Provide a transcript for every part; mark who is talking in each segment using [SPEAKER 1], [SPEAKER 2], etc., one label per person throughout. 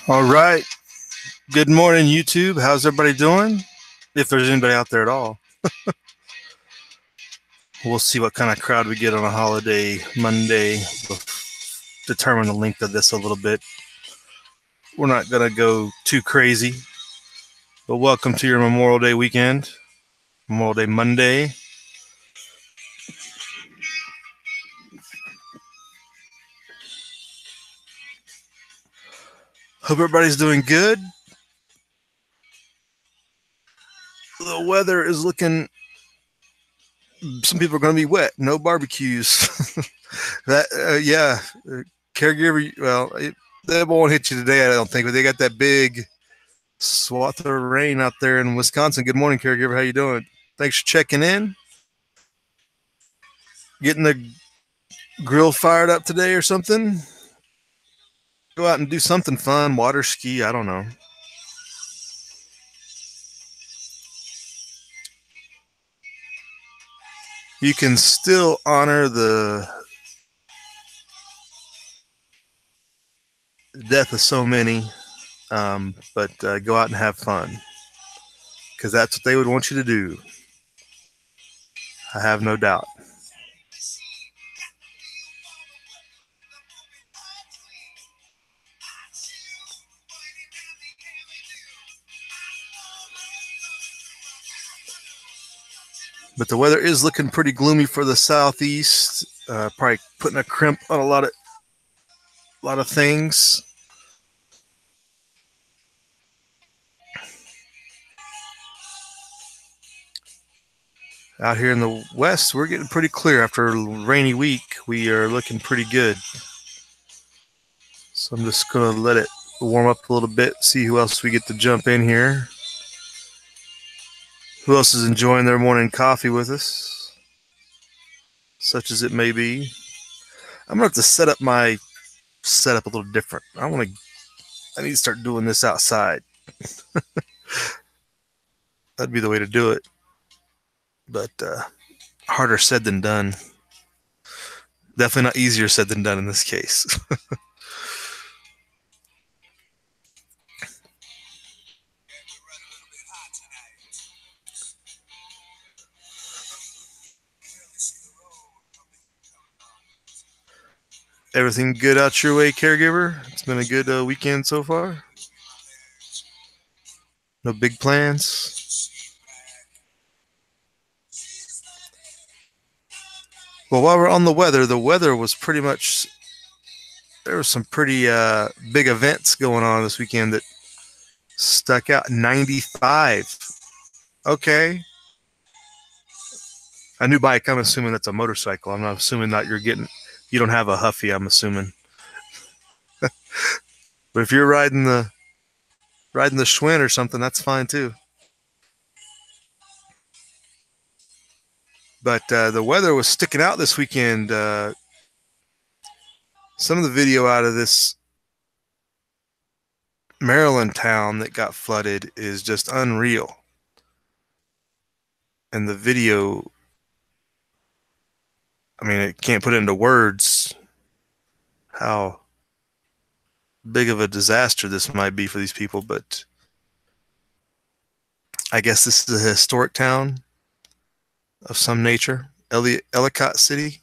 [SPEAKER 1] All right. Good morning, YouTube. How's everybody doing? If there's anybody out there at all. We'll see what kind of crowd we get on a holiday Monday. We'll determine the length of this a little bit. We're not going to go too crazy. But welcome to your Memorial Day weekend. Memorial Day Monday. Hope everybody's doing good. The weather is looking. Some people are going to be wet. No barbecues. Yeah. Caregiver. Well, that won't hit you today, I don't think. But they got that big swath of rain out there in Wisconsin. Good morning, caregiver. How you doing? Thanks for checking in. Getting the grill fired up today or something? Go out and do something fun. Water ski. I don't know. You can still honor the death of so many, but go out and have fun, because that's what they would want you to do. I have no doubt. But the weather is looking pretty gloomy for the southeast. Probably putting a crimp on a lot of things. Out here in the west, we're getting pretty clear. After a rainy week, we are looking pretty good. So I'm just going to let it warm up a little bit, see who else we get to jump in here. Who else is enjoying their morning coffee with us, such as it may be. I'm going to have to set up my setup a little different. I need to start doing this outside. That'd be the way to do it. But harder said than done. Definitely not easier said than done in this case. Everything good out your way, caregiver? It's been a good weekend so far? No big plans? Well, while we're on the weather was pretty much, there were some pretty big events going on this weekend that stuck out. 95. Okay. A new bike, I'm assuming that's a motorcycle. I'm not assuming that you don't have a Huffy, I'm assuming. But if you're riding the Schwinn or something, that's fine too. But the weather was sticking out this weekend. Some of the video out of this Maryland town that got flooded is just unreal. And the video, I mean, it can't put it into words how big of a disaster this might be for these people, but I guess this is a historic town of some nature. Ellicott City,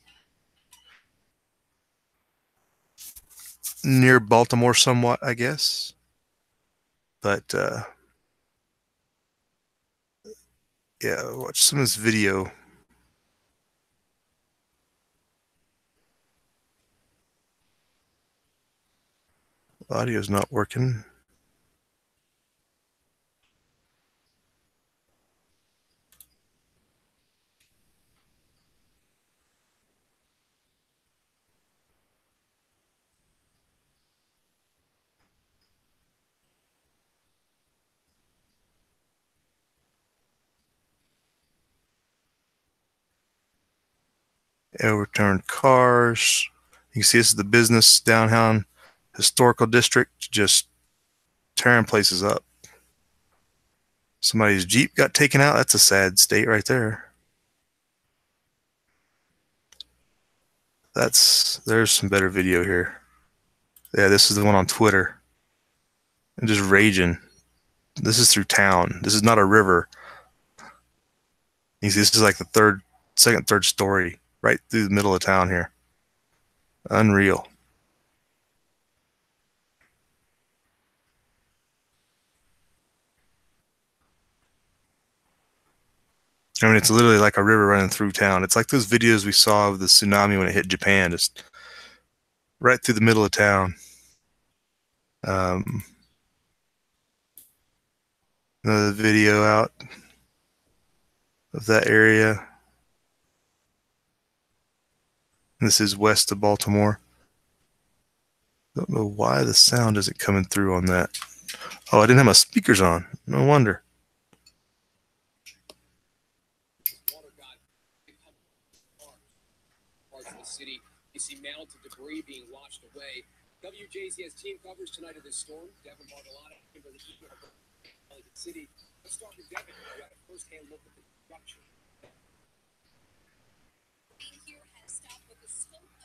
[SPEAKER 1] near Baltimore somewhat, I guess. But yeah, watch some of this video. Audio's not working. Overturned cars. You can see this is the business downtown historical district, just tearing places up. Somebody's Jeep got taken out. That's a sad state right there. There's some better video here. Yeah, this is the one on Twitter. and just raging. This is through town. This is not a river. You see, this is like the second, third story, right through the middle of town here. Unreal. I mean, it's literally like a river running through town. It's like those videos we saw of the tsunami when it hit Japan, just right through the middle of town. Um, Another video out of that area. This is west of Baltimore. Don't know why the sound isn't coming through on that. Oh, I didn't have my speakers on. No wonder.
[SPEAKER 2] City, you see mounds of debris being washed away. WJZS team covers tonight of this storm. Devin Bartolotti, Kimberly City. Let's start with Devin. You got a first-hand look at the destruction.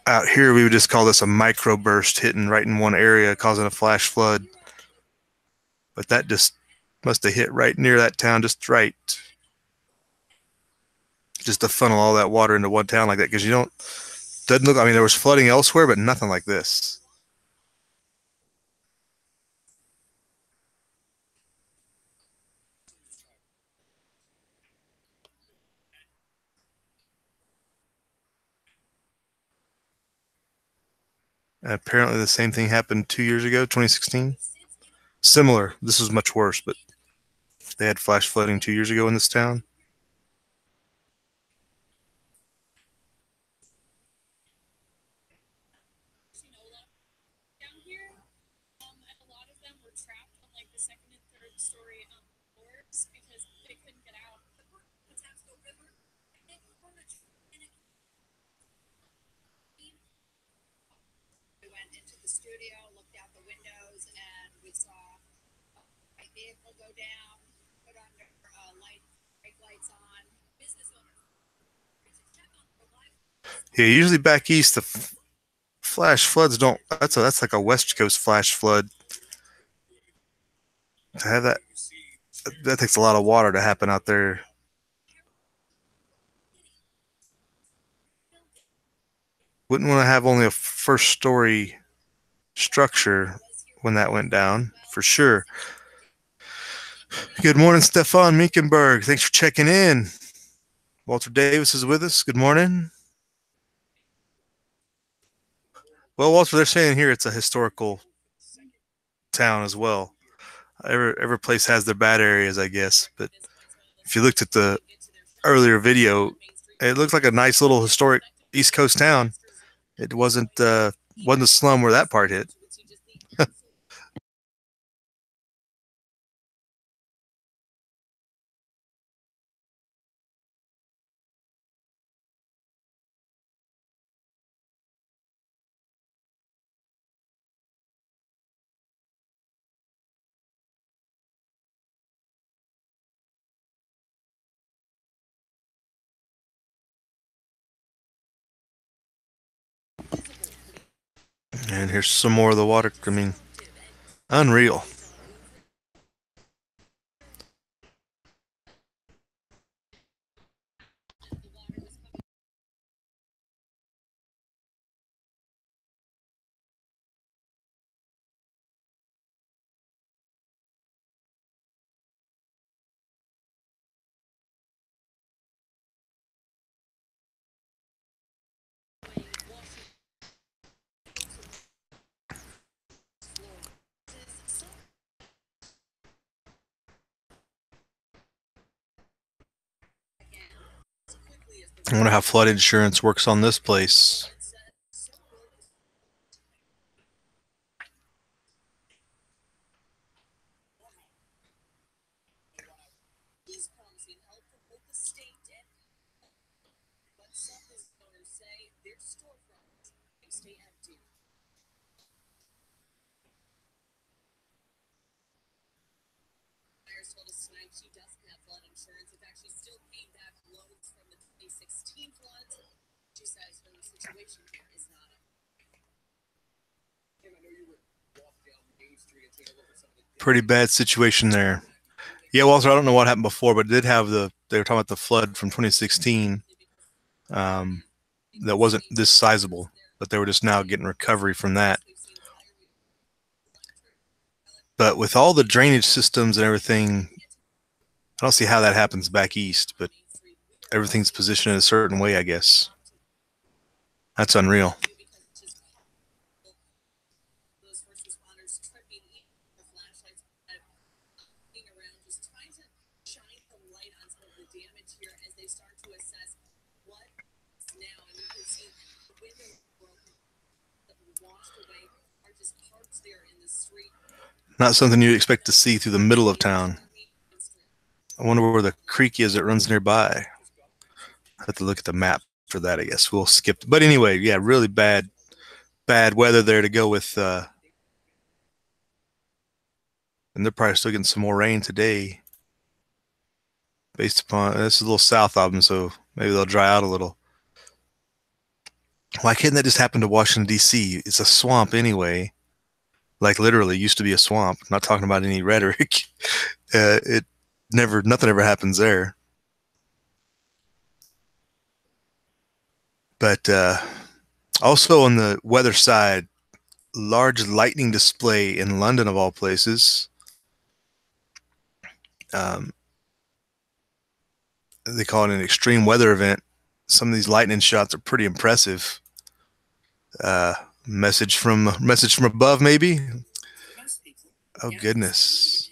[SPEAKER 1] Out here, we would just call this a microburst hitting right in one area, causing a flash flood. But that just must have hit right near that town, just right. Just to funnel all that water into one town like that, because you don't, doesn't look, I mean, there was flooding elsewhere, but nothing like this. And apparently the same thing happened 2 years ago, 2016. Similar. This was much worse, but they had flash flooding 2 years ago in this town.
[SPEAKER 2] Into the studio, looked out the windows, and we saw a vehicle go down, put under brake lights on. Business owners check on the live.
[SPEAKER 1] Yeah, usually back east, the flash floods don't. That's like a West Coast flash flood. To have that takes a lot of water to happen out there. Wouldn't want to have only a first story structure when that went down, for sure. Good morning, Stefan Meekenberg. Thanks for checking in. Walter Davis is with us. Good morning. Well, Walter, they're saying here it's a historical town as well. Every place has their bad areas, I guess. But if you looked at the earlier video, it looked like a nice little historic East Coast town. It wasn't a slum where that part hit. And here's some more of the water. I mean, unreal. I wonder how flood insurance works on this place.
[SPEAKER 2] Told us tonight she doesn't have flood insurance. In fact, she's still paying back loans from the 2016 floods. She says her situation here is not. Kim, I know you would walk down Main Street and take a look at some of the
[SPEAKER 1] Pretty bad situation there. Yeah, Walter, I don't know what happened before, but it did have they were talking about the flood from 2016 that wasn't this sizable, but they were just now getting recovery from that. But with all the drainage systems and everything, I don't see how that happens back east, but everything's positioned in a certain way, I guess. That's unreal. Not something you'd expect to see through the middle of town. I wonder where the creek is that runs nearby. I have to look at the map for that, I guess. We'll skip. But anyway, yeah, really bad weather there to go with. And they're probably still getting some more rain today. Based upon, this is a little south of them, so maybe they'll dry out a little. Why can't that just happen to Washington, D.C.? It's a swamp anyway. Like literally used to be a swamp. I'm not talking about any rhetoric. Nothing ever happens there. But also on the weather side, large lightning display in London of all places. They call it an extreme weather event. Some of these lightning shots are pretty impressive. Message from above, maybe. Oh goodness.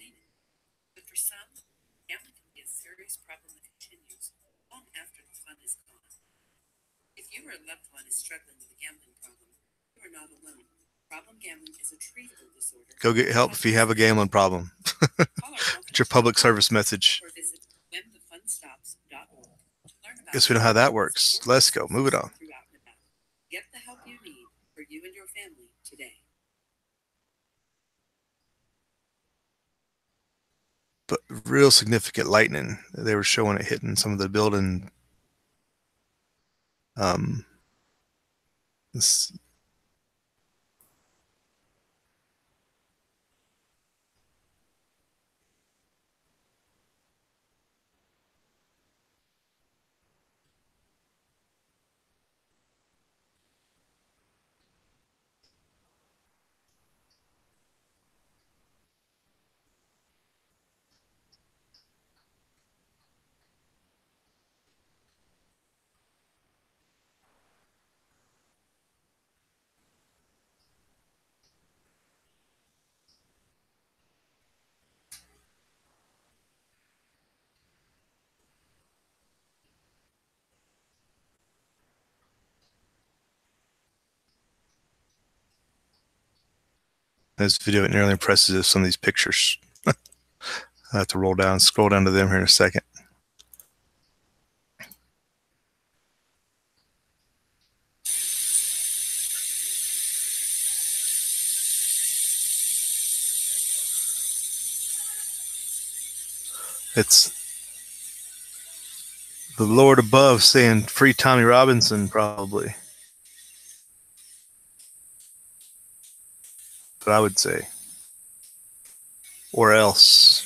[SPEAKER 3] But for some, gambling can be a serious problem that continues long after the fun is gone. If you or a loved one is struggling with a gambling problem, you are not alone. Problem gambling is a treatable disorder.
[SPEAKER 1] Go get help if you have a gambling problem. It's your public service message.
[SPEAKER 3] Or visit whenthefunstops.org to learn about
[SPEAKER 1] Guess we know how that works. Let's go. Move it on.
[SPEAKER 3] Get the help you need for you and your family today.
[SPEAKER 1] But real significant lightning. They were showing it hitting some of the building. This, this video, it nearly impresses some of these pictures. I have to scroll down to them here in a second. It's the Lord above saying, "Free Tommy Robinson," probably. But I would say, or else.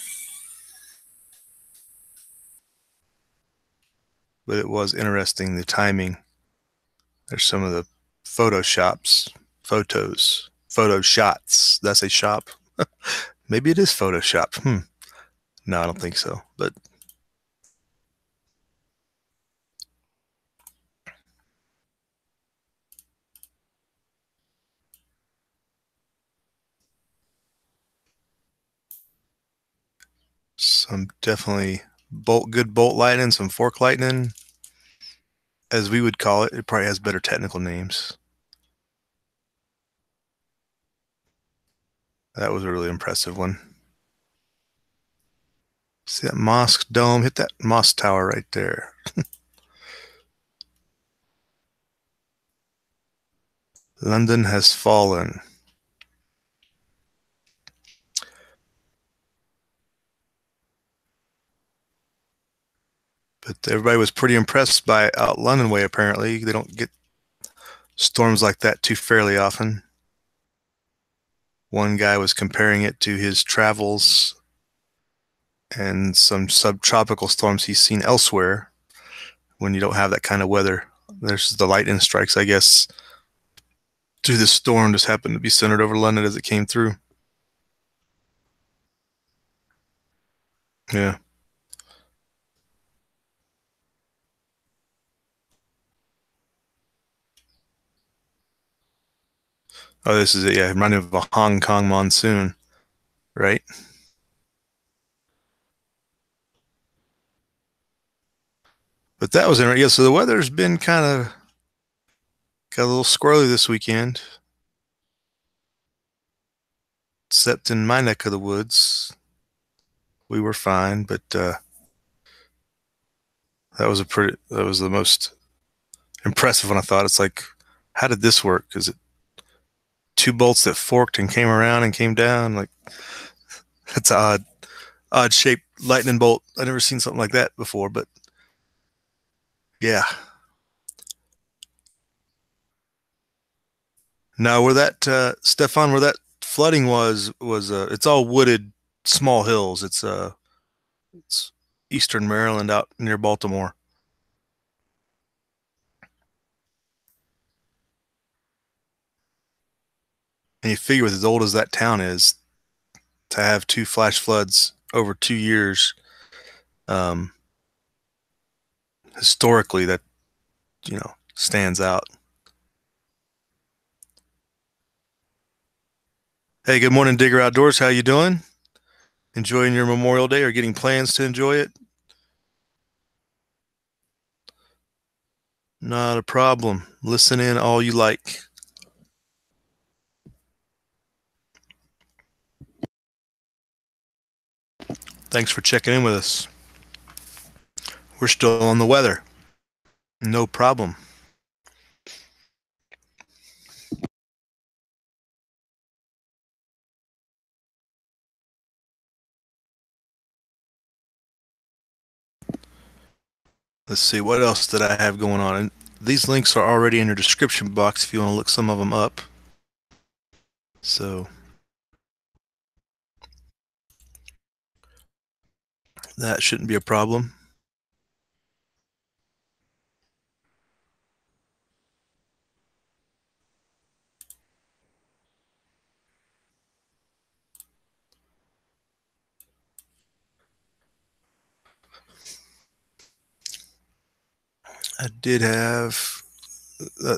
[SPEAKER 1] But it was interesting, the timing. There's some of the photo shots. That's a shop. Maybe it is Photoshop. No, I don't think so. But some definitely good bolt lightning, some fork lightning, as we would call it. It probably has better technical names. That was a really impressive one. See that mosque dome? Hit that mosque tower right there. London has fallen. But everybody was pretty impressed by out London way, apparently. They don't get storms like that too fairly often. One guy was comparing it to his travels and some subtropical storms he's seen elsewhere when you don't have that kind of weather. There's the lightning strikes, I guess, to this storm just happened to be centered over London as it came through. Yeah. Oh, this is it. Yeah, reminded of a Hong Kong monsoon, right? But that was interesting. Yeah, so the weather's been kind of got a little squirrely this weekend, except in my neck of the woods. We were fine, but that was the most impressive one I thought. It's like, how did this work? Is it two bolts that forked and came around and came down? Like, that's odd shaped lightning bolt. I've never seen something like that before, but yeah. Now, where that Stefan, where that flooding was it's all wooded, small hills. It's eastern Maryland, out near Baltimore. And you figure with as old as that town is, to have two flash floods over 2 years, um, historically, that stands out. Hey, good morning, Digger Outdoors. How you doing? Enjoying your Memorial Day or getting plans to enjoy it? Not a problem. Listen in all you like. Thanks for checking in with us. We're still on the weather. No problem. Let's see, what else did I have going on? And these links are already in your description box if you want to look some of them up. So that shouldn't be a problem. I did have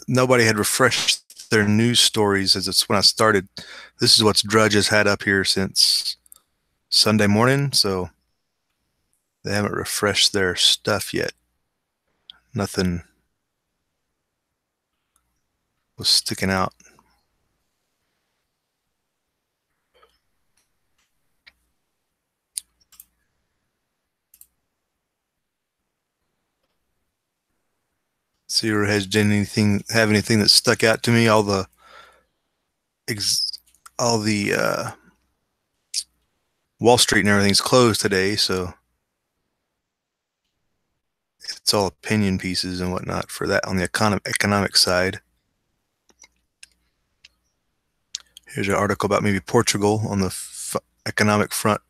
[SPEAKER 1] nobody had refreshed their news stories as it's when I started. This is what Drudge has had up here since Sunday morning, so they haven't refreshed their stuff yet. Nothing was sticking out. See, or has anything that stuck out to me? All the Wall Street and everything's closed today, so it's all opinion pieces and whatnot for that on the economic side. Here's an article about maybe Portugal on the economic front.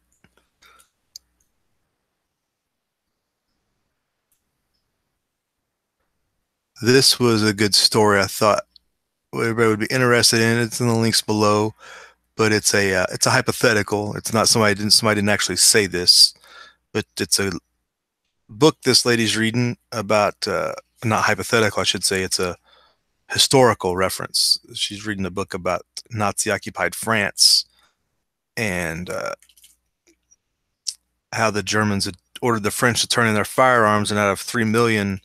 [SPEAKER 1] This was a good story. I thought everybody would be interested in it. It's in the links below, but it's a hypothetical. It's not somebody didn't actually say this, but it's a book this lady's reading about. Not hypothetical, I should say. It's a historical reference. She's reading a book about Nazi-occupied France and how the Germans had ordered the French to turn in their firearms, and out of 3 million,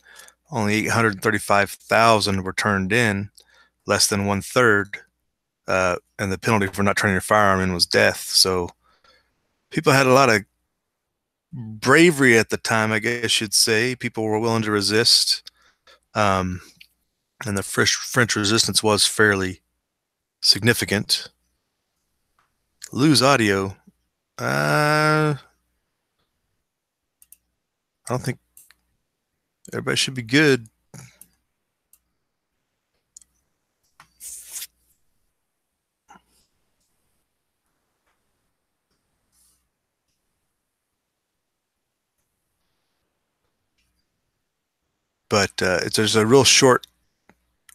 [SPEAKER 1] only 835,000 were turned in, less than 1/3. And the penalty for not turning your firearm in was death. So people had a lot of bravery at the time, I guess you'd say. People were willing to resist. And the French resistance was fairly significant. Lose audio. I don't think everybody should be good. But there's a real short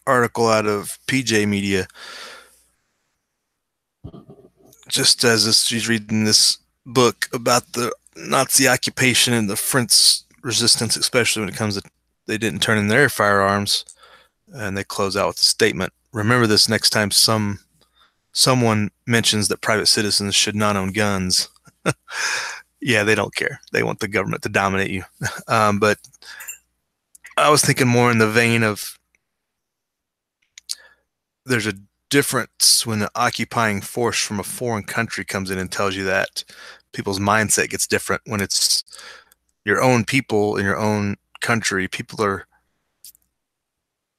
[SPEAKER 1] article out of PJ Media, just as she's reading this book about the Nazi occupation and the French resistance, especially when it comes to they didn't turn in their firearms, and they close out with a statement. Remember this next time someone mentions that private citizens should not own guns. Yeah, they don't care. They want the government to dominate you. But I was thinking more in the vein of there's a difference when an occupying force from a foreign country comes in and tells you that. People's mindset gets different when it's your own people in your own country. People are,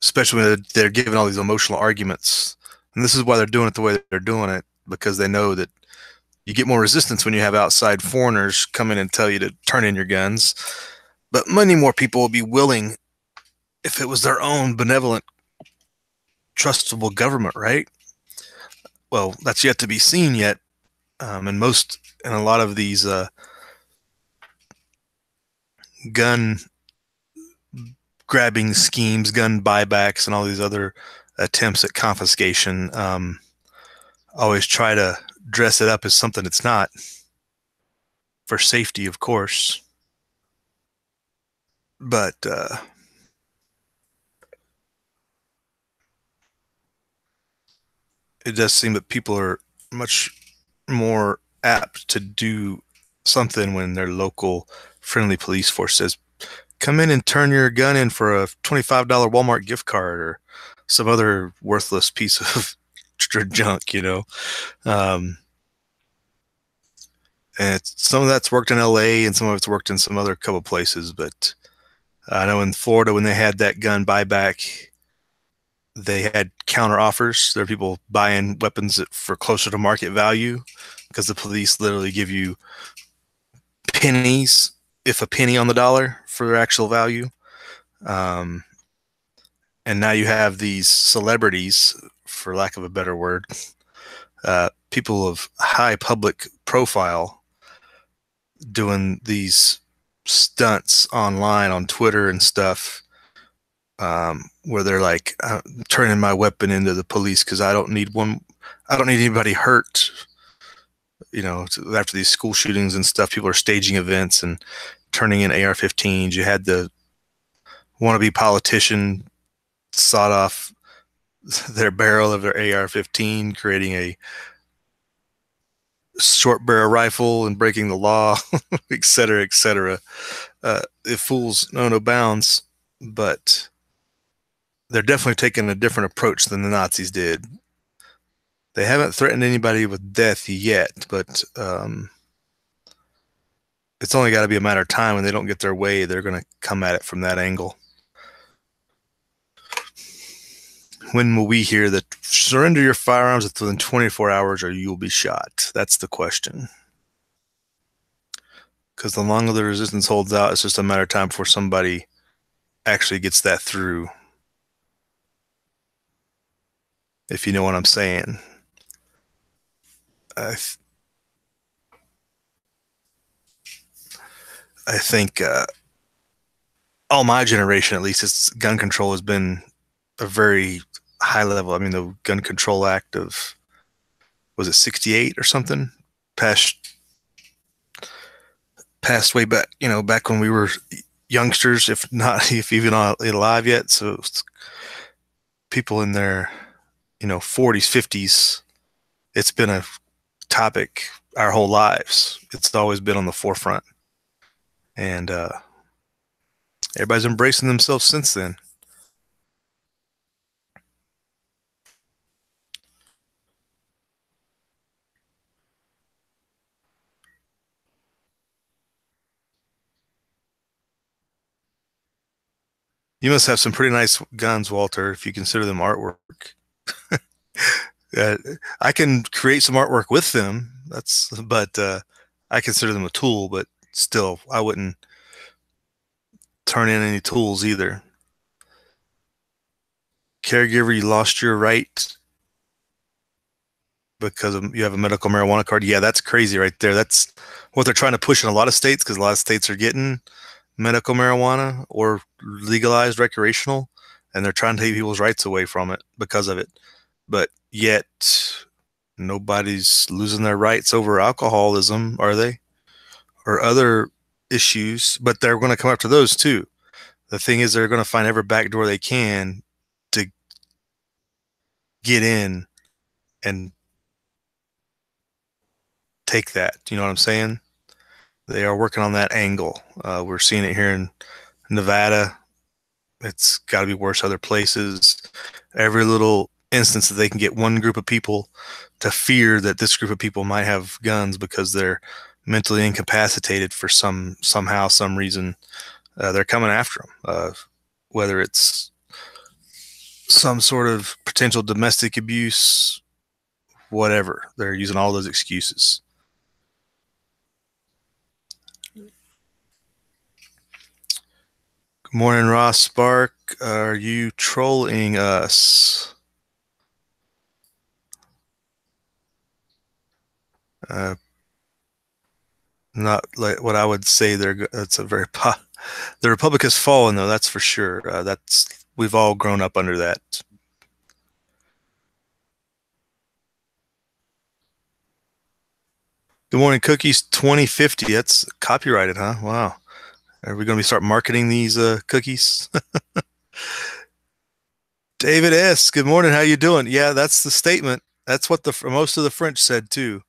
[SPEAKER 1] especially when they're giving all these emotional arguments, and this is why they're doing it the way they're doing it, because they know that you get more resistance when you have outside foreigners come in and tell you to turn in your guns. But many more people will be willing if it was their own benevolent, trustable government, right? Well, that's yet to be seen yet. And a lot of these gun grabbing schemes, gun buybacks, and all these other attempts at confiscation always try to dress it up as something it's not, for safety, of course. But it does seem that people are much more apt to do something when their local friendly police force says, come in and turn your gun in for a $25 Walmart gift card or some other worthless piece of junk, you know. And some of that's worked in LA and some of it's worked in some other couple places. But I know in Florida, when they had that gun buyback, they had counter offers. There are people buying weapons for closer to market value because the police literally give you pennies, if a penny on the dollar, for their actual value. And now you have these celebrities, for lack of a better word, people of high public profile doing these stunts online on Twitter and stuff, where they're like, turning my weapon into the police because I don't need anybody hurt. You know, after these school shootings and stuff, people are staging events and turning in AR-15s. You had the wannabe politician sawed off their barrel of their AR-15, creating a short barrel rifle and breaking the law, et cetera, et cetera. It fools know no bounds, but they're definitely taking a different approach than the Nazis did. They haven't threatened anybody with death yet, but it's only got to be a matter of time. When they don't get their way, they're going to come at it from that angle. When will we hear that surrender your firearms within 24 hours or you will be shot? That's the question. Because the longer the resistance holds out, it's just a matter of time before somebody actually gets that through. If you know what I'm saying. I think all my generation, at least, gun control has been a very high level. I mean, the Gun Control Act of, was it 68 or something? Passed way back, you know, back when we were youngsters, if even not alive yet. So people in their, 40s, 50s, it's been a topic our whole lives. It's always been on the forefront. And everybody's embracing themselves since then. You must have some pretty nice guns, Walter, if you consider them artwork. I can create some artwork with them. But I consider them a tool. But still, I wouldn't turn in any tools either. Caregiver, you lost your right because you have a medical marijuana card. Yeah, that's crazy right there. That's what they're trying to push in a lot of states, because a lot of states are getting medical marijuana or legalized recreational, and they're trying to take people's rights away from it because of it. But yet nobody's losing their rights over alcoholism, are they? Or other issues, but they're going to come after those too. The thing is, they're going to find every back door they can to get in and take that. You know what I'm saying? They are working on that angle. We're seeing it here in Nevada. It's got to be worse other places. Every little instance that they can get one group of people to fear that this group of people might have guns because they're mentally incapacitated for some reason, they're coming after them. Whether it's some sort of potential domestic abuse, whatever, they're using all those excuses. Good morning, Ross Spark. Are you trolling us? Not like what I would say. That's a very the Republic has fallen, though. That's for sure. We've all grown up under that. Good morning, Cookies 2050. That's copyrighted, huh? Wow. Are we going to start marketing these cookies? David S. Good morning. How you doing? Yeah, that's the statement. That's what most of the French said too.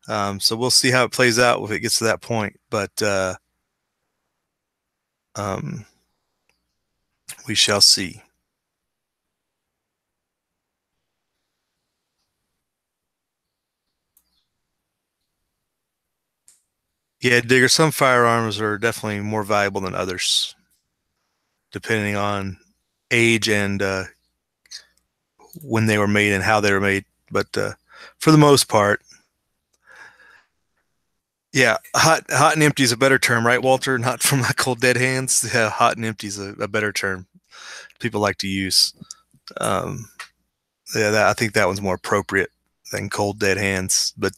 [SPEAKER 1] So we'll see how it plays out if it gets to that point. But we shall see. Yeah, Digger, some firearms are definitely more valuable than others, depending on age and when they were made and how they were made. But for the most part, yeah, hot and empty is a better term, right, Walter? Not from my cold dead hands. Yeah, hot and empty is a better term people like to use. Yeah, I think that one's more appropriate than cold dead hands, but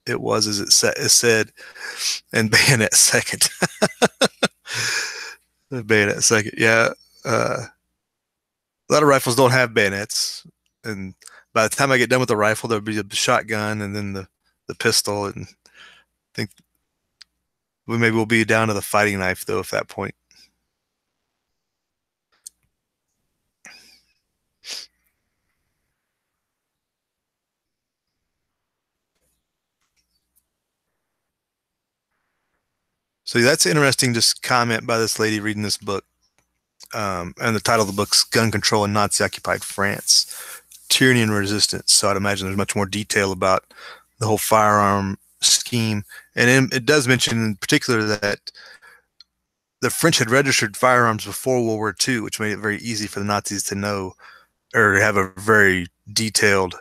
[SPEAKER 1] it was as it said, and bayonet second. Bayonet second, yeah. A lot of rifles don't have bayonets, and by the time I get done with the rifle, there'll be a shotgun and then the pistol, and I think we'll be down to the fighting knife though at that point. So that's interesting. Just comment by this lady reading this book, and the title of the book's "Gun Control in Nazi-Occupied France: Tyranny and Resistance." So I'd imagine there's much more detail about the whole firearm scheme, and it does mention in particular that the French had registered firearms before World War II, which made it very easy for the Nazis to know or have a very detailed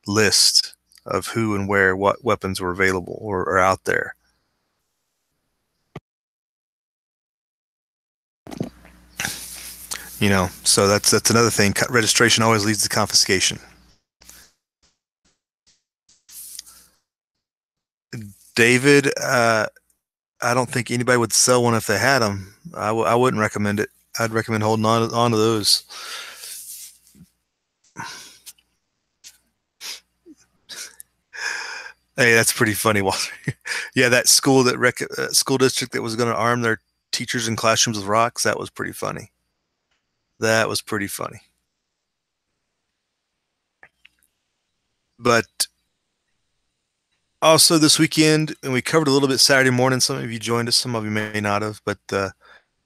[SPEAKER 1] list of who and where what weapons were available or out there. You know, so that's another thing. Registration always leads to confiscation. David, I don't think anybody would sell one if they had them. I wouldn't recommend it. I'd recommend holding on to those. Hey, that's pretty funny, Walter. Yeah, that school district that was going to arm their teachers in classrooms with rocks, that was pretty funny. That was pretty funny. But also this weekend, and we covered a little bit Saturday morning, some of you joined us, some of you may not have, but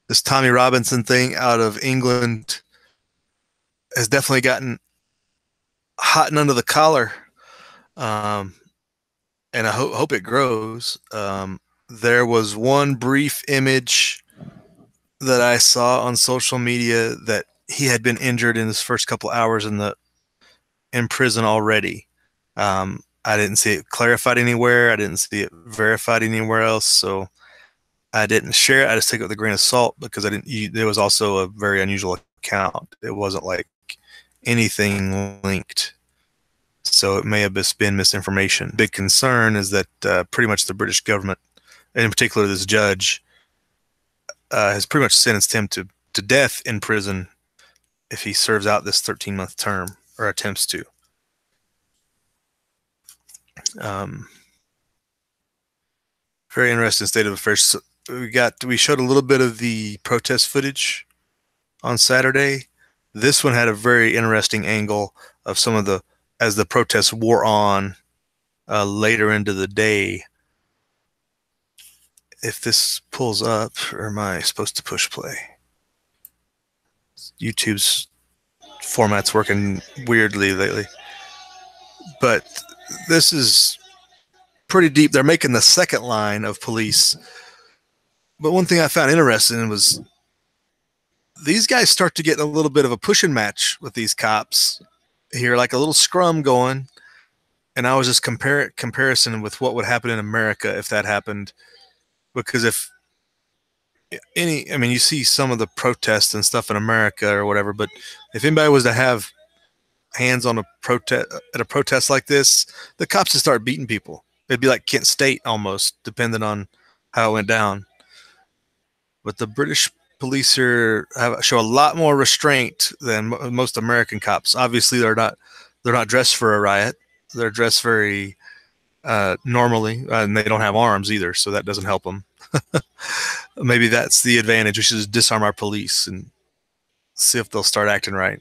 [SPEAKER 1] this Tommy Robinson thing out of England has definitely gotten hot and under the collar. And I hope it grows. There was one brief image that I saw on social media that he had been injured in his first couple hours in prison already. I didn't see it clarified anywhere. I didn't see it verified anywhere else. So I didn't share it. I just took it with a grain of salt because there was also a very unusual account. It wasn't like anything linked. So it may have just been misinformation. Big concern is that pretty much the British government, and in particular this judge, has pretty much sentenced him to death in prison if he serves out this 13-month term or attempts to. Very interesting state of affairs. So we showed a little bit of the protest footage on Saturday. This one had a very interesting angle of some of the as the protests wore on later into the day. If this pulls up, or am I supposed to push play? YouTube's format's working weirdly lately. But this is pretty deep. They're making the second line of police. But one thing I found interesting was these guys start to get a little bit of a pushing match with these cops here, like a little scrum going. And I was just comparison with what would happen in America if that happened. Because if you see some of the protests and stuff in America or whatever, but if anybody was to have hands on a protest like this, the cops would start beating people. It'd be like Kent State almost, depending on how it went down. But the British police here show a lot more restraint than most American cops. Obviously, they're not dressed for a riot. They're dressed very normally, and they don't have arms either, so that doesn't help them. Maybe that's the advantage. We should just disarm our police and see if they'll start acting right.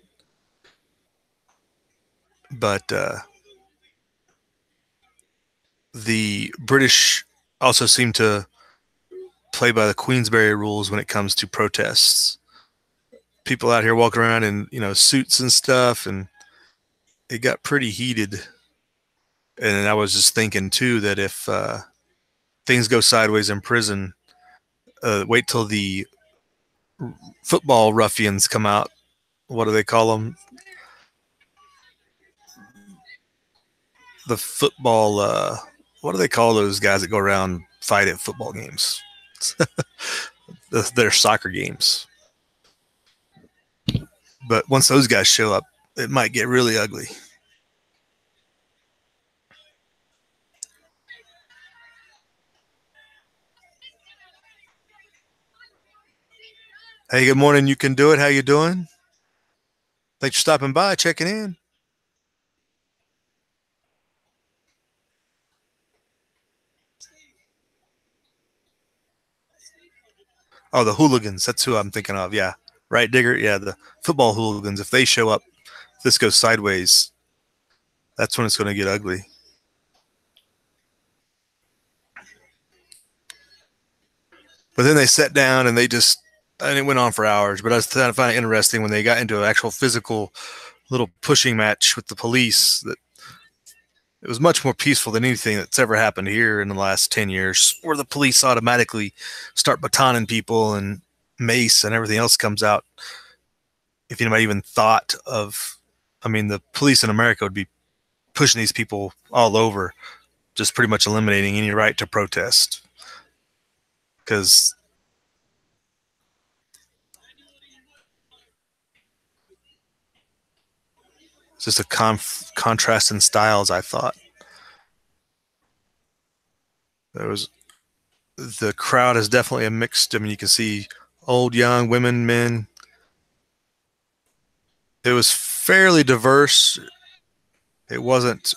[SPEAKER 1] But the British also seem to play by the Queensberry rules when it comes to protests. People out here walking around in suits and stuff, and it got pretty heated. And I was just thinking too that if things go sideways in prison, wait till the football ruffians come out. What do they call them? The football. What do they call those guys that go around fight at football games? They're soccer games. But once those guys show up, it might get really ugly. Hey, good morning. You can do it. How you doing? Thanks for stopping by, checking in. Oh, the hooligans. That's who I'm thinking of. Yeah. Right, Digger? Yeah, the football hooligans. If they show up, if this goes sideways, that's when it's going to get ugly. But then they sat down and and it went on for hours. But I was trying to find it interesting when they got into an actual physical little pushing match with the police. That it was much more peaceful than anything that's ever happened here in the last 10 years, where the police automatically start batoning people and mace and everything else comes out. If anybody even thought of, the police in America would be pushing these people all over, just pretty much eliminating any right to protest. Because it's just a contrast in styles, I thought. The crowd is definitely a mixed. You can see old, young, women, men. It was fairly diverse. It wasn't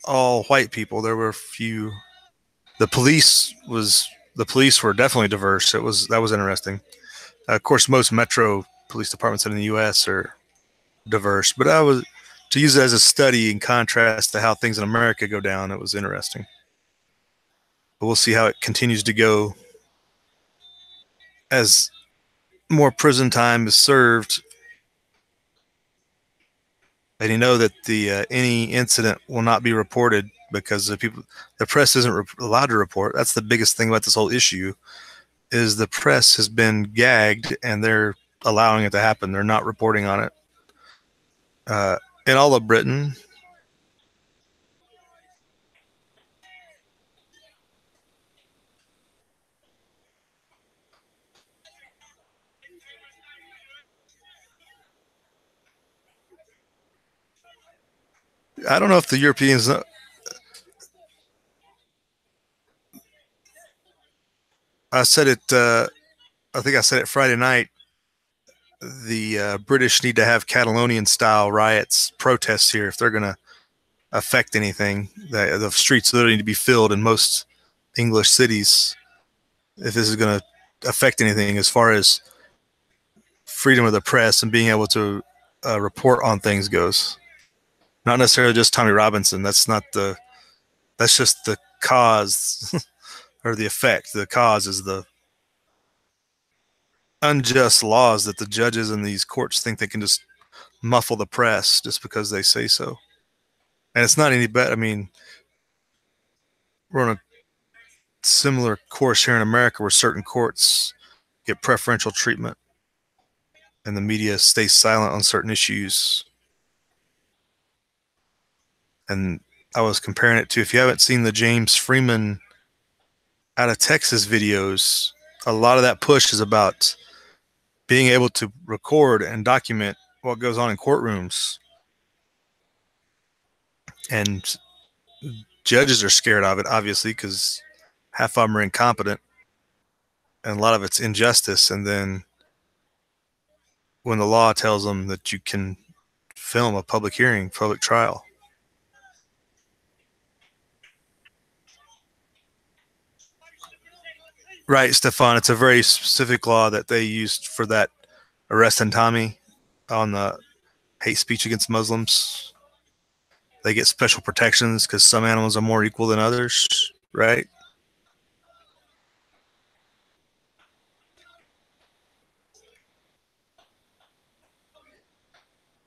[SPEAKER 1] all white people. There were a few. The police were definitely diverse. That was interesting. Of course, most metro police departments in the U.S. are diverse, but to use it as a study in contrast to how things in America go down. It was interesting. But we'll see how it continues to go as more prison time is served. And that any incident will not be reported because the press isn't allowed to report. That's the biggest thing about this whole issue, is the press has been gagged and they're allowing it to happen. They're not reporting on it. In all of Britain, I don't know if the Europeans. I said it. I think I said it Friday night. The British need to have Catalonian-style riots, protests here if they're going to affect anything. The streets literally need to be filled in most English cities if this is going to affect anything as far as freedom of the press and being able to report on things goes. Not necessarily just Tommy Robinson. That's just the cause or the effect. The cause is the unjust laws that the judges in these courts think they can just muffle the press just because they say so. And it's not any better. I mean, we're on a similar course here in America where certain courts get preferential treatment and the media stays silent on certain issues. And I was comparing it to, if you haven't seen the James Freeman out of Texas videos, a lot of that push is about being able to record and document what goes on in courtrooms. And judges are scared of it, obviously, because half of them are incompetent and a lot of it's injustice. And then when the law tells them that you can film a public hearing, public trial. Right, Stefan. It's a very specific law that they used for that arrest in Tommy on the hate speech against Muslims. They get special protections because some animals are more equal than others, right?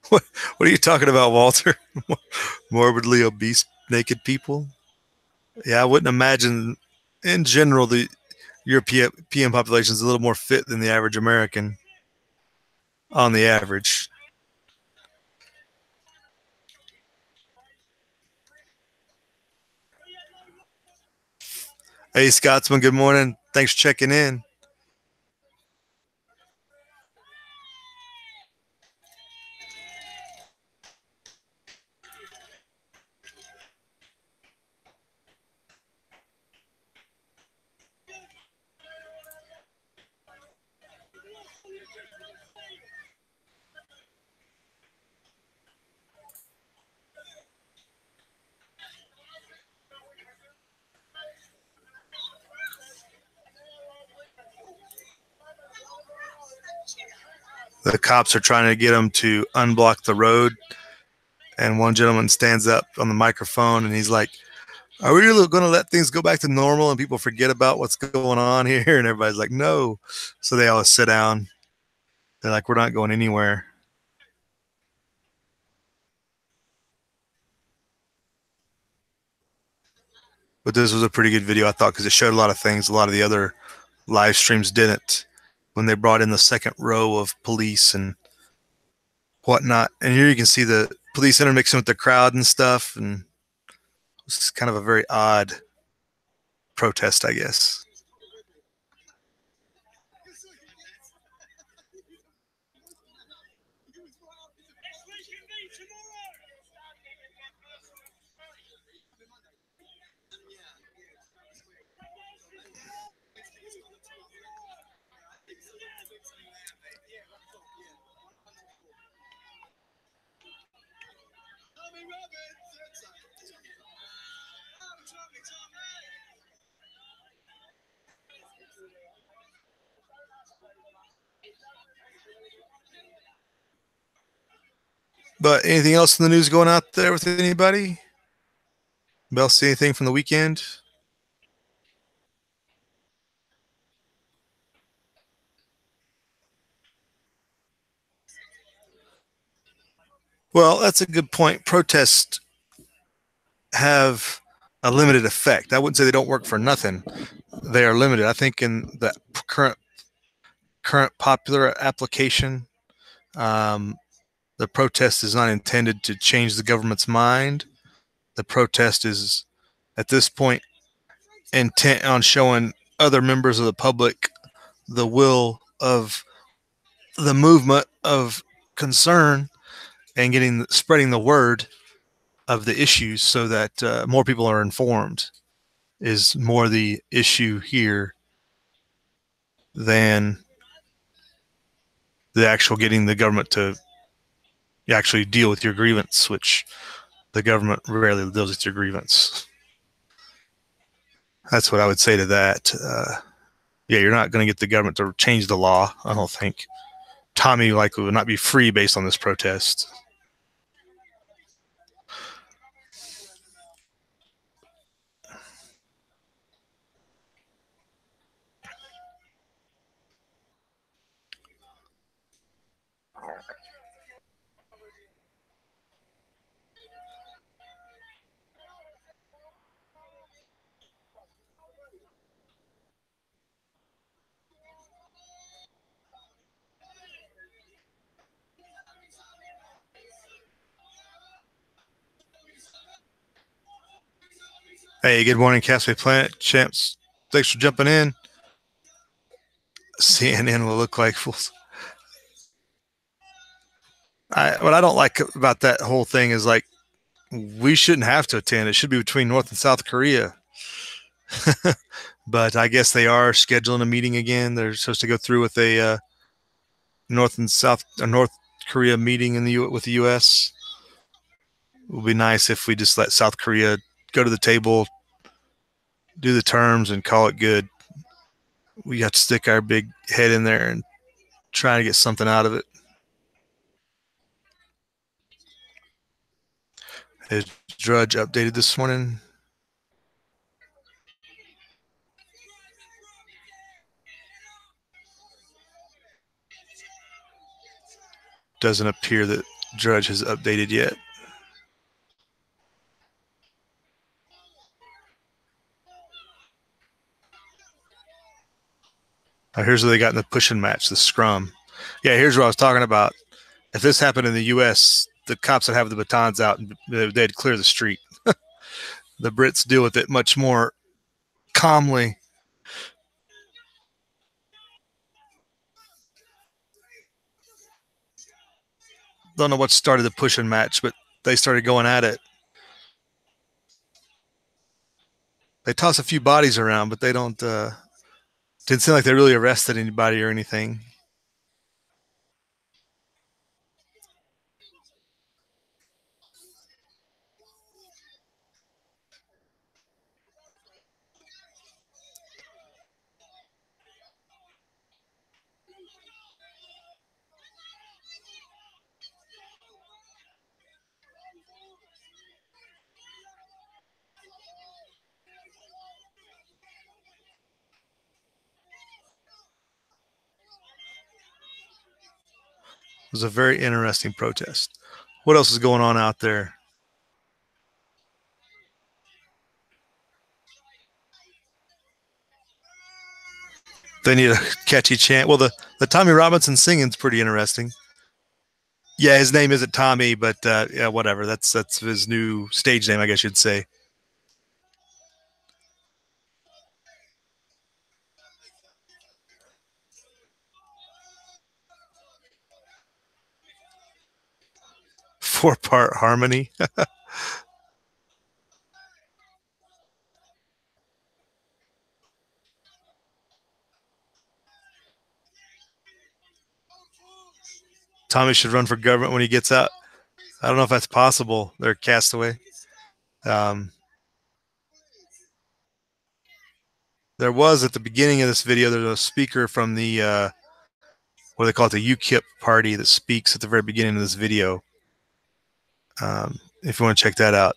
[SPEAKER 1] What are you talking about, Walter? Morbidly obese naked people? Yeah, I wouldn't imagine. In general, the European population is a little more fit than the average American on the average. Hey, Scotsman, good morning. Thanks for checking in. The cops are trying to get them to unblock the road. And one gentleman stands up on the microphone and he's like, are we really going to let things go back to normal and people forget about what's going on here? And everybody's like, no. So they all sit down. They're like, we're not going anywhere. But this was a pretty good video, I thought, because it showed a lot of things a lot of the other live streams didn't, when they brought in the second row of police and whatnot. And here you can see the police intermixing with the crowd and stuff. And it's kind of a very odd protest, I guess. But anything else in the news going out there with anybody? Bell, see anything from the weekend? Well, that's a good point. Protests have a limited effect. I wouldn't say they don't work for nothing. They are limited. I think in the current popular application, the protest is not intended to change the government's mind. The protest is, at this point, intent on showing other members of the public the will of the movement of concern and spreading the word of the issues so that more people are informed is more the issue here than the actual getting the government to actually deal with your grievance, which the government rarely deals with your grievance. That's what I would say to that. Yeah, you're not going to get the government to change the law, I don't think. Tommy likely would not be free based on this protest. Hey, good morning, Castaway Planet champs. Thanks for jumping in. CNN will look like fools. What I don't like about that whole thing is like we shouldn't have to attend. It should be between North and South Korea. But I guess they are scheduling a meeting again. They're supposed to go through with a North Korea meeting with the U.S. It would be nice if we just let South Korea go to the table, do the terms, and call it good. We have to stick our big head in there and try to get something out of it. Is Drudge updated this morning? Doesn't appear that Drudge has updated yet. Here's what they got in the pushing match, the scrum. Yeah, here's what I was talking about. If this happened in the U.S., the cops would have the batons out and they'd clear the street. The Brits deal with it much more calmly. Don't know what started the pushing match, but they started going at it. They toss a few bodies around, but they don't. Didn't seem like they really arrested anybody or anything. It was a very interesting protest. What else is going on out there? They need a catchy chant. Well, the Tommy Robinson singing's pretty interesting. Yeah, his name isn't Tommy, but yeah, whatever. That's his new stage name, I guess you'd say. Four-part harmony. Tommy should run for government when he gets out. I don't know if that's possible. They're Castaway. There was at the beginning of this video, there's a speaker from the what they call it, the UKIP party that speaks at the very beginning of this video. If you want to check that out.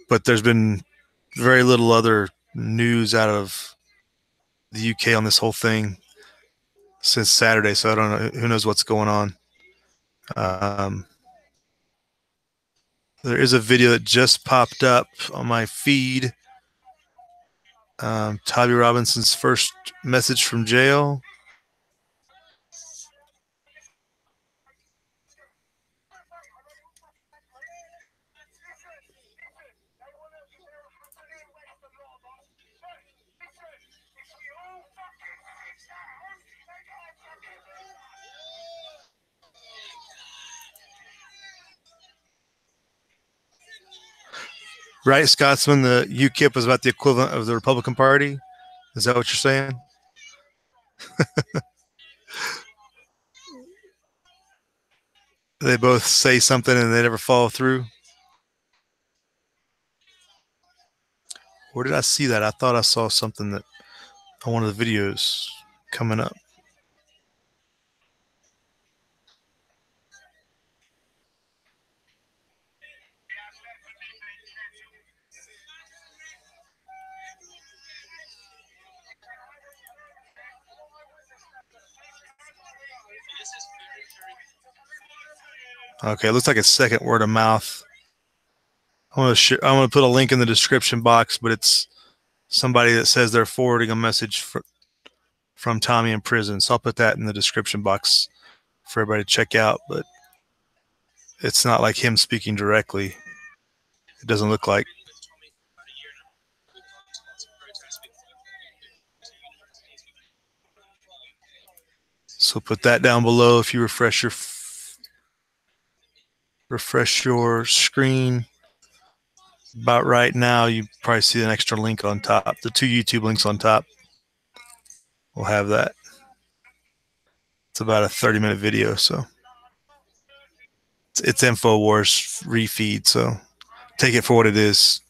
[SPEAKER 1] But there's been very little other news out of the UK on this whole thing since Saturday, so I don't know. Who knows what's going on. There is a video that just popped up on my feed. Tommy Robinson's first message from jail. Right, Scotsman, the UKIP is about the equivalent of the Republican Party. Is that what you're saying? They both say something and they never follow through. Where did I see that? I thought I saw something that on one of the videos coming up. Okay, it looks like it's second word of mouth. I'm gonna put a link in the description box, but it's somebody that says they're forwarding a message from Tommy in prison. So I'll put that in the description box for everybody to check out. But it's not like him speaking directly. It doesn't look like. So put that down below. If you refresh your screen about right now, you probably see an extra link on top. The 2 YouTube links on top will have that. It's about a 30-minute video, so it's InfoWars refeed, so take it for what it is.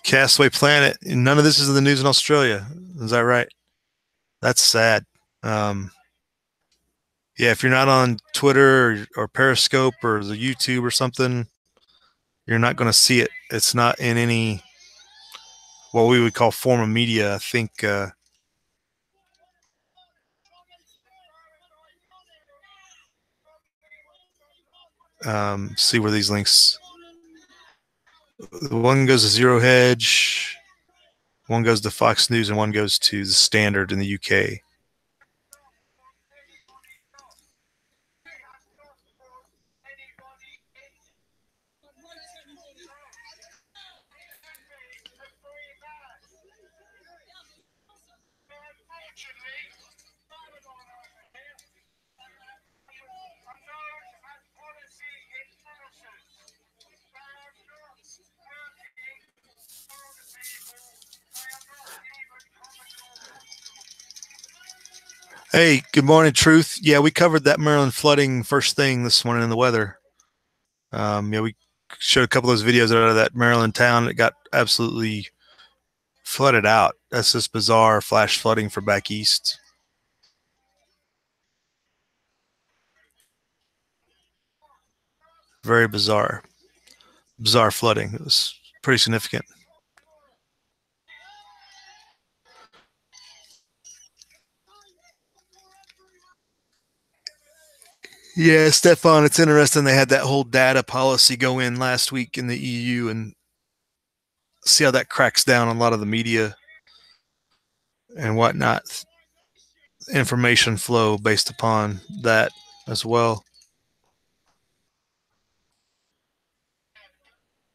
[SPEAKER 1] Castaway Planet. None of this is in the news in Australia. Is that right? That's sad. Yeah, if you're not on Twitter or Periscope or the YouTube or something, you're not going to see it. It's not in any what we would call form of media. I think see where these links. One goes to Zero Hedge, one goes to Fox News, and one goes to the Standard in the UK. Hey, good morning, Truth. Yeah, we covered that Maryland flooding first thing this morning in the weather. Yeah, we showed a couple of those videos out of that Maryland town that got absolutely flooded out. That's just bizarre flash flooding for back east. Very bizarre. Bizarre flooding. It was pretty significant. Yeah, Stefan, it's interesting. They had that whole data policy go in last week in the EU and see how that cracks down on a lot of the media and whatnot. Information flow based upon that as well.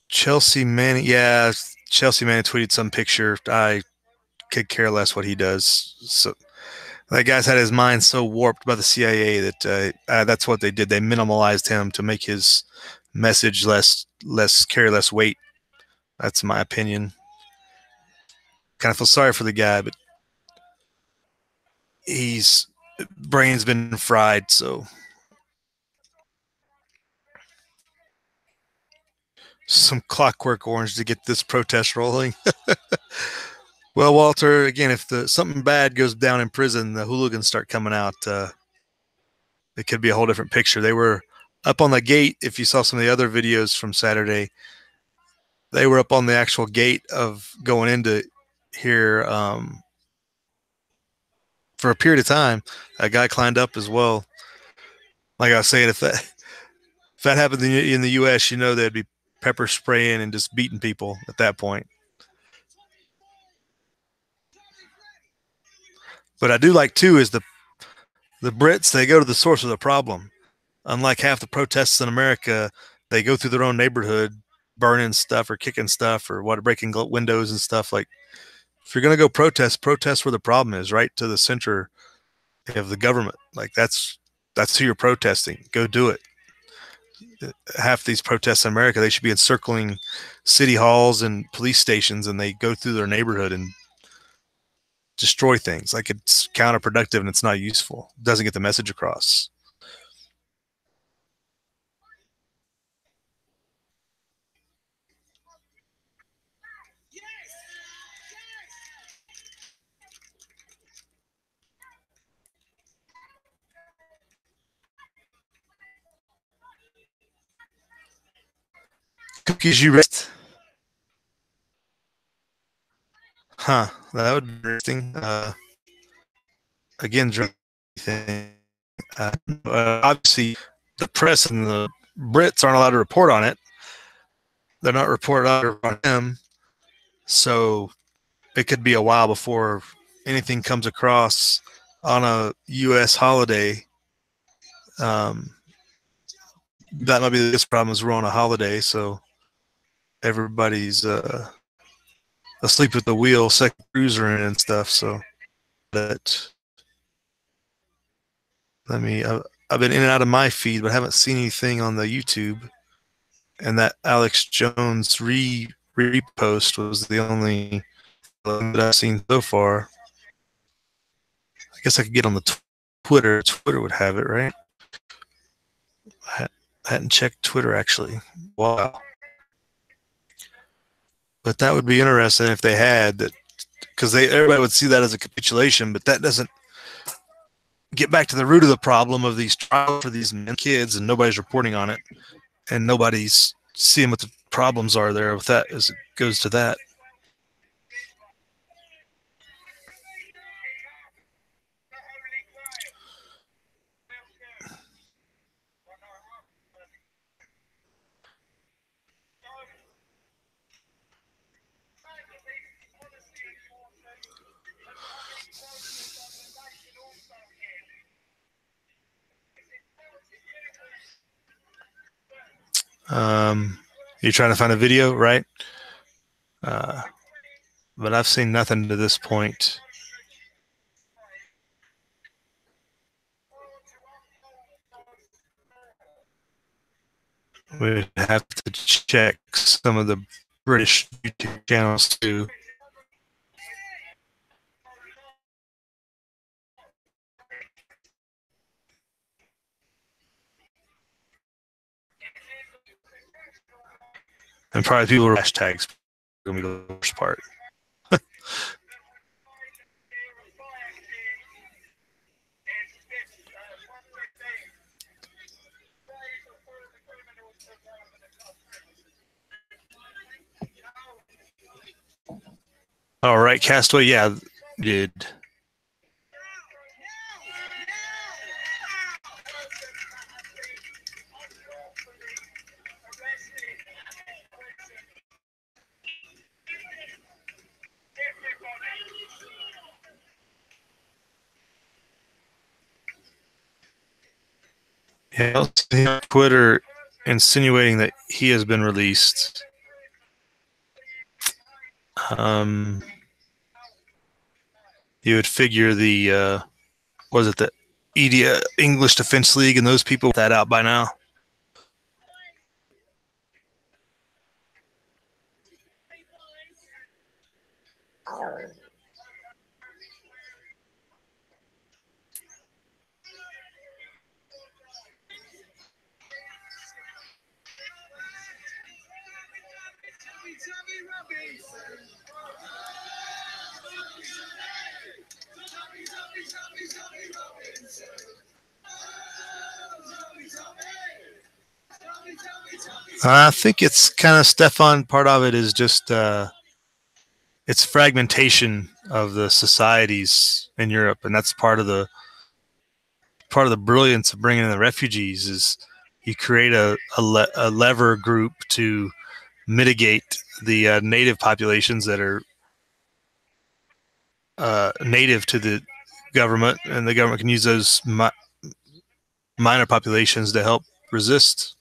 [SPEAKER 1] Chelsea Manning, yeah, Chelsea Manning tweeted some picture. I could care less what he does. So that guy's had his mind so warped by the CIA that that's what they did. They minimalized him to make his message carry less weight. That's my opinion. Kind of feel sorry for the guy, but his brain's been fried. So some Clockwork Orange to get this protest rolling. Well, Walter, again, if something bad goes down in prison, the hooligans start coming out. It could be a whole different picture. They were up on the gate. If you saw some of the other videos from Saturday, they were up on the actual gate of going into here for a period of time. A guy climbed up as well. Like I was saying, if that happened in the U.S., you know they'd be pepper spraying and just beating people at that point. But I do like, too, is the Brits, they go to the source of the problem. Unlike half the protests in America, they go through their own neighborhood, burning stuff or kicking stuff or breaking windows and stuff. Like, if you're going to go protest where the problem is, right to the center of the government. Like that's who you're protesting. Go do it. Half these protests in America, they should be encircling city halls and police stations, and they go through their neighborhood and destroy things. Like it's counterproductive and it's not useful. It doesn't get the message across. Cookies you rest. Huh. That would be interesting. Again, thing. Obviously, the press and the Brits aren't allowed to report on it. They're not reported on him. So it could be a while before anything comes across on a U.S. holiday. That might be the biggest problem is we're on a holiday, so everybody's asleep at the wheel, second cruiser in and stuff. So that I've been in and out of my feed, but I haven't seen anything on the YouTube. And that Alex Jones repost was the only that I've seen so far. I guess I could get on the Twitter. Twitter would have it, right? I hadn't checked Twitter actually. Wow. But that would be interesting if they had that, because everybody would see that as a capitulation, but that doesn't get back to the root of the problem of these trials for these kids, and nobody's reporting on it, and nobody's seeing what the problems are there with that as it goes to that. You're trying to find a video, right? But I've seen nothing to this point. We'd have to check some of the British YouTube channels too. And probably people with hashtags are going to be the worst part. All right, Castaway, yeah, did. Yeah, Twitter insinuating that he has been released. You would figure the was it the EDA English Defense League and those people that out by now. I think it's kind of Stefan. Part of it is just it's fragmentation of the societies in Europe, and that's part of the brilliance of bringing in the refugees. Is you create a lever group to mitigate the native populations that are native to the government, and the government can use those minor populations to help resist.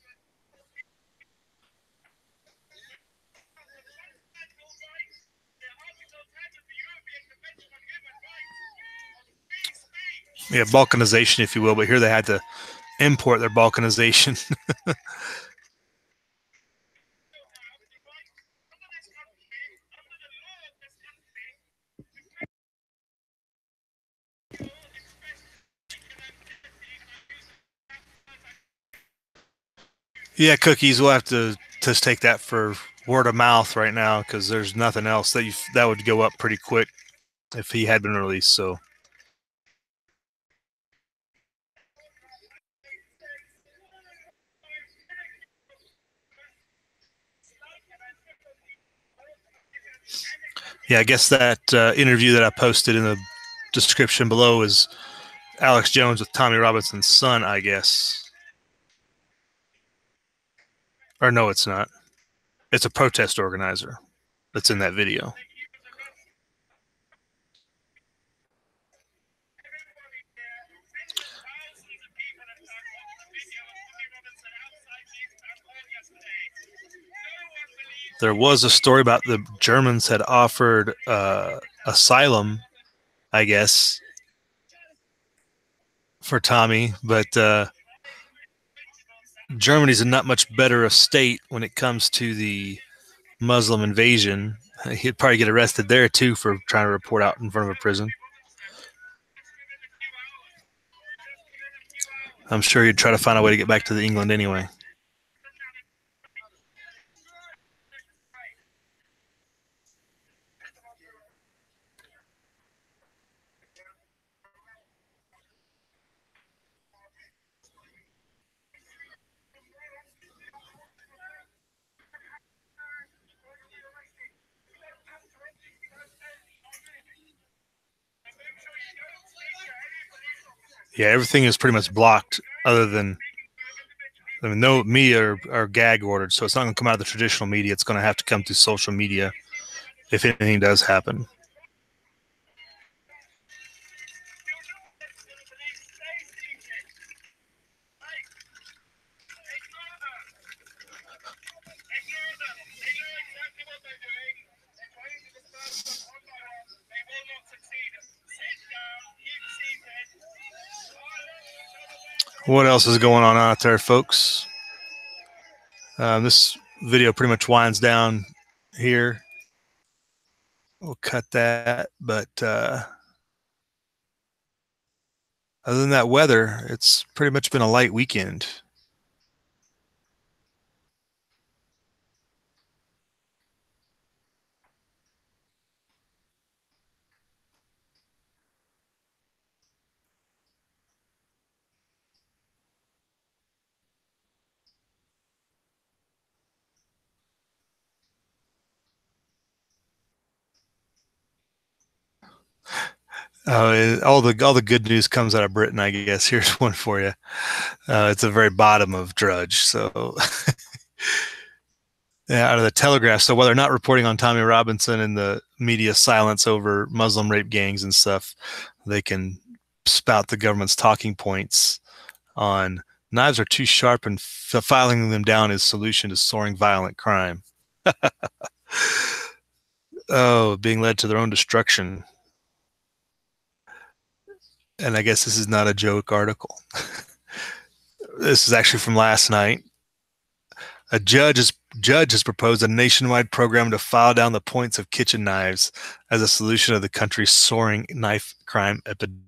[SPEAKER 1] Yeah, balkanization, if you will. But here they had to import their balkanization. Yeah, cookies. We'll have to just take that for word of mouth right now because there's nothing else that would go up pretty quick if he had been released. So. Yeah, I guess that interview that I posted in the description below is Alex Jones with Tommy Robinson's son, I guess. Or no, it's not. It's a protest organizer that's in that video. There was a story about the Germans had offered asylum, I guess, for Tommy, but Germany's a not much better a state when it comes to the Muslim invasion. He'd probably get arrested there too for trying to report out in front of a prison. I'm sure he'd try to find a way to get back to England anyway. Yeah, everything is pretty much blocked other than, I mean, no media are gag ordered, so it's not going to come out of the traditional media. It's going to have to come through social media if anything does happen. What else is going on out there, folks? This video pretty much winds down here. We'll cut that, but other than that weather, it's pretty much been a light weekend. All the good news comes out of Britain, I guess. Here's one for you. It's the very bottom of Drudge. So, yeah, out of the Telegraph. So, while they're not reporting on Tommy Robinson and the media silence over Muslim rape gangs and stuff, they can spout the government's talking points on knives are too sharp and filing them down is solution to soaring violent crime. Oh, being led to their own destruction. And I guess this is not a joke article. This is actually from last night. A judge has proposed a nationwide program to file down the points of kitchen knives as a solution to the country's soaring knife crime epidemic.